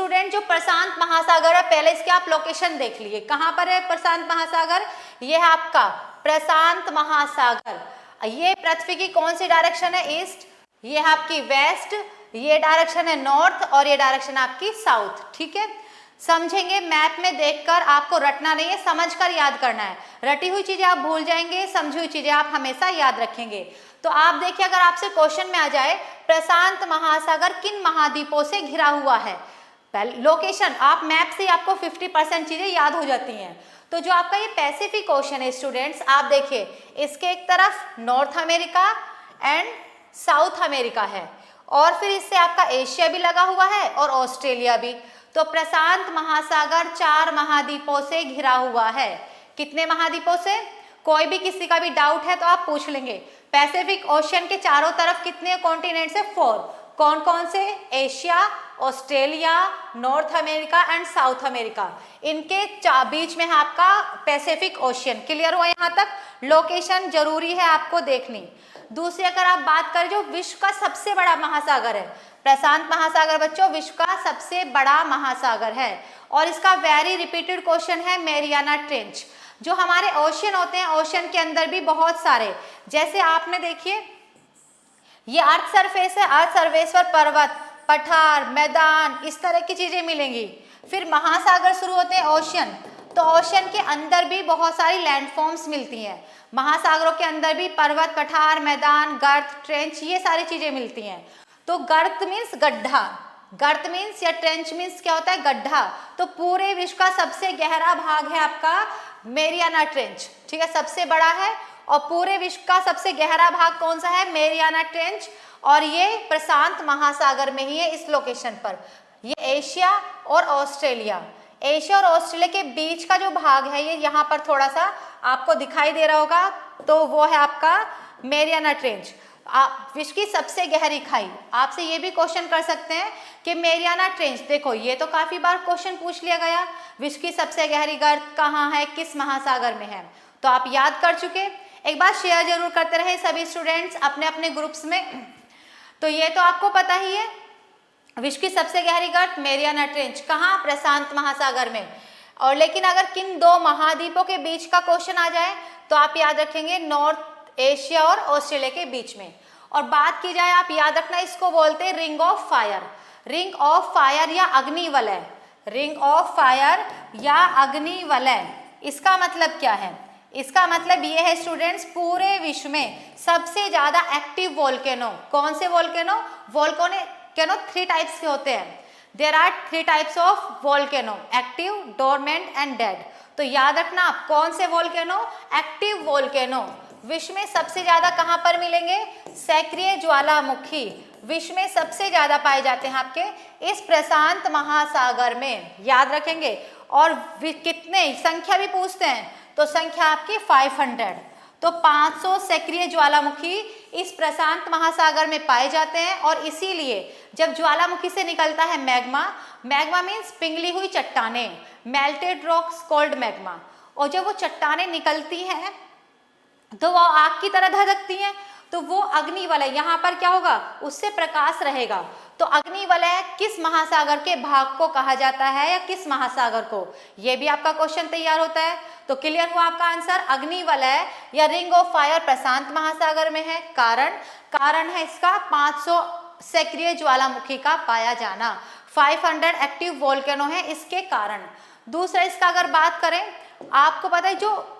Student जो प्रशांत महासागर है, पहले इसके आप लोकेशन देख लिए, कहाँ पर है प्रशांत महासागर, ये है आपका प्रशांत महासागर। ये पृथ्वी की कौन सी डायरेक्शन है, ईस्ट, ये है आपकी वेस्ट, ये डायरेक्शन है नॉर्थ और ये डायरेक्शन आपकी साउथ। ठीक है, समझेंगे, मैप में देखकर आपको रटना नहीं है, समझकर याद करना है। रटी हुई चीजें आप भूल जाएंगे, समझी हुई चीजें आप हमेशा याद रखेंगे। तो आप देखिए, अगर आपसे क्वेश्चन में आ जाए प्रशांत महासागर किन महाद्वीपों से घिरा हुआ है, पहले लोकेशन, आप मैप से आपको 50% चीजें याद हो जाती हैं। तो जो आपका ये पैसिफिक ओशन है स्टूडेंट्स, आप देखिए इसके एक तरफ north America and south America है, और फिर इससे आपका एशिया भी लगा हुआ है और ऑस्ट्रेलिया भी। तो प्रशांत महासागर 4 महाद्वीपों से घिरा हुआ है। कितने महाद्वीपों से, कोई भी किसी का भी डाउट है तो आप पूछ लेंगे। पैसिफिक ओशन के चारों तरफ कितने कॉन्टिनेंट्स है, 4। कौन कौन से, Asia, Australia, north America and south America, इनके बीच में है आपका पैसिफिक ओशियन। क्लियर हुआ यहाँ तक, लोकेशन जरूरी है आपको देखनी। दूसरी अगर आप बात करें, जो विश्व का सबसे बड़ा महासागर है, प्रशांत महासागर बच्चों विश्व का सबसे बड़ा महासागर है, और इसका वेरी रिपीटेड क्वेश्चन है मेरियाना ट्रेंच। जो हमारे ओशियन होते हैं, ओशियन के अंदर भी बहुत सारे, जैसे आपने देखिए ये अर्थ सरफेस है, अर्थ सरफेस पर पर्वत, पठार, मैदान, इस तरह की चीजें मिलेंगी। फिर महासागर शुरू होते हैं ओशियन, तो ओशियन के अंदर भी बहुत सारी लैंडफॉर्म्स मिलती हैं। महासागरों के अंदर भी पर्वत, पठार, मैदान, गर्त, ट्रेंच, ये सारी चीजें मिलती हैं। तो गर्त मीन्स गड्ढा, गर्त मीन्स या ट्रेंच मीन्स क्या होता है, गड्ढा। तो पूरे विश्व का सबसे गहरा भाग है आपका मेरियाना ट्रेंच। ठीक है, सबसे बड़ा है, और पूरे विश्व का सबसे गहरा भाग कौन सा है, मेरियाना ट्रेंच, और ये प्रशांत महासागर में ही है इस लोकेशन पर। ये एशिया और ऑस्ट्रेलिया, एशिया और ऑस्ट्रेलिया के बीच का जो भाग है, ये यहाँ पर थोड़ा सा आपको दिखाई दे रहा होगा, तो वो है आपका मेरियाना ट्रेंच। आप विश्व की सबसे गहरी खाई, आपसे ये भी क्वेश्चन कर सकते हैं कि मेरियाना ट्रेंच, देखो ये तो काफी बार क्वेश्चन पूछ लिया गया, विश्व की सबसे गहरी गर्त कहाँ है, किस महासागर में है, तो आप याद कर चुके। एक बार शेयर जरूर करते रहे सभी स्टूडेंट्स अपने अपने ग्रुप्स में। तो ये तो आपको पता ही है, विश्व की सबसे गहरी गर्त मेरियाना ट्रेंच कहाँ, प्रशांत महासागर में। और लेकिन अगर किन 2 महाद्वीपों के बीच का क्वेश्चन आ जाए तो आप याद रखेंगे नॉर्थ एशिया और ऑस्ट्रेलिया के बीच में। और बात की जाए, आप याद रखना, इसको बोलते हैं ring of fire, ring of fire या अग्निवलय, रिंग ऑफ फायर या अग्निवलय। इसका मतलब क्या है, इसका मतलब ये है स्टूडेंट्स, पूरे विश्व में सबसे ज्यादा एक्टिव वोल्केनो, कौन से वोल्केनो, वोल्केनो 3 टाइप्स के होते हैं। There are 3 types of volcano, active, dormant and dead. तो याद रखना आप, कौन से वोल्केनो, एक्टिव वोल्केनो विश्व में सबसे ज्यादा कहां पर मिलेंगे, सक्रिय ज्वालामुखी विश्व में सबसे ज्यादा पाए जाते हैं आपके इस प्रशांत महासागर में, याद रखेंगे। और कितने संख्या भी पूछते हैं, तो संख्या आपकी 500, तो 500 सक्रिय ज्वालामुखी इस प्रशांत महासागर में पाए जाते हैं। और इसीलिए जब ज्वालामुखी से निकलता है मैग्मा, मैग्मा मीन्स पिघली हुई चट्टानें, मेल्टेड रॉक्स कॉल्ड मैग्मा, और जब वो चट्टानें निकलती हैं तो वो आग की तरह धधकती हैं, तो वो अग्निवलय, यहाँ पर क्या होगा, उससे प्रकाश रहेगा। तो अग्निवलय किस महासागर के भाग को कहा जाता है, या किस महासागर को, ये भी आपका क्वेश्चन तैयार होता है। तो क्लियर हुआ आपका आंसर, अग्निवलय या रिंग ऑफ फायर प्रशांत महासागर में है। कारण है इसका 500 सक्रिय ज्वालामुखी का पाया जाना, 500 एक्टिव वोल्केनो है इसके कारण। दूसरा, इसका अगर बात करें, आपको पता है जो